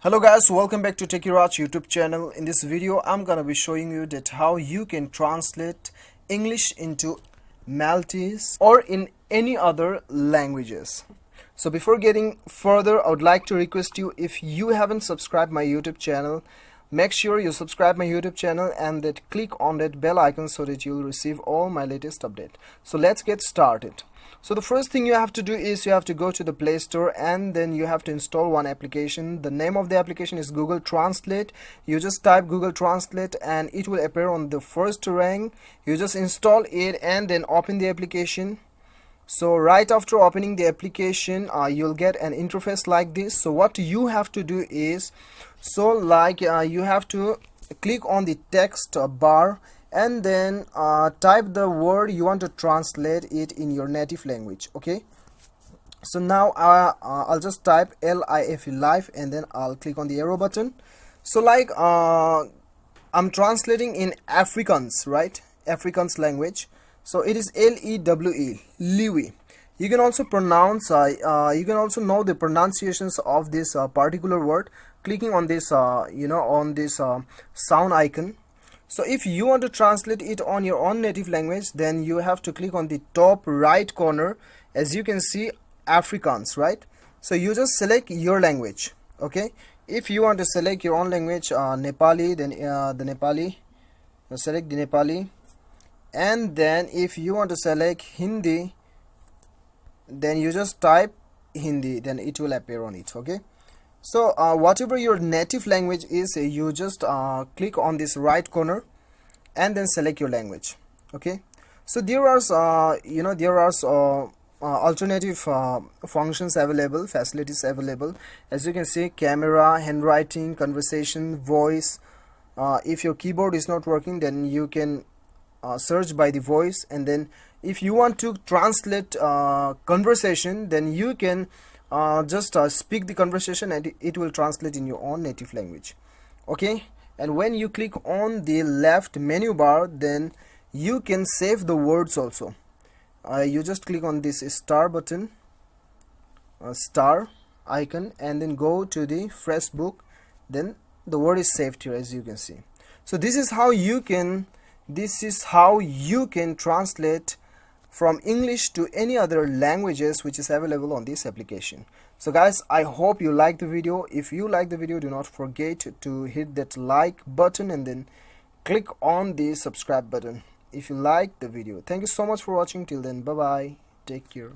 Hello guys, welcome back to Techiraj YouTube channel. In this video I'm gonna be showing you that how you can translate English into Maltese or in any other languages. So before getting further, I would like to request you, if you haven't subscribed my YouTube channel, make sure you subscribe my YouTube channel and that click on that bell icon so that you'll receive all my latest update. So let's get started. So the first thing you have to do is you have to go to the Play Store and then you have to install one application. The name of the application is Google Translate. You just type Google Translate and it will appear on the first rank. You just install it and then open the application. So right after opening the application, you'll get an interface like this. So what you have to do is, you have to click on the text bar and then type the word you want to translate it in your native language. Okay, so now I'll just type LIFE, life, and then I'll click on the arrow button. So I'm translating in Afrikaans, right? Afrikaans language. So it is LEWE, Liwi. You can also pronounce you can also know the pronunciations of this particular word clicking on this on this sound icon. So if you want to translate it on your own native language, then you have to click on the top right corner. As you can see, Afrikaans, right? So you just select your language. Okay, if you want to select your own language, Nepali, then the Nepali, select the Nepali. And then if you want to select Hindi, then you just type Hindi, then it will appear on it. Okay, so whatever your native language is, you just click on this right corner and then select your language. Okay, so there are alternative functions available, facilities available. As you can see, camera, handwriting, conversation, voice. If your keyboard is not working, then you can search by the voice, and then if you want to translate conversation, then you can just speak the conversation and it will translate in your own native language. Okay, and when you click on the left menu bar, then you can save the words also. You just click on this star button, star icon, and then go to the fresh book, then the word is saved here, as you can see. So this is how you can translate from English to any other languages which is available on this application. So guys, I hope you like the video. If you like the video, do not forget to hit that like button and then click on the subscribe button if you like the video. Thank you so much for watching. Till then, bye bye, take care.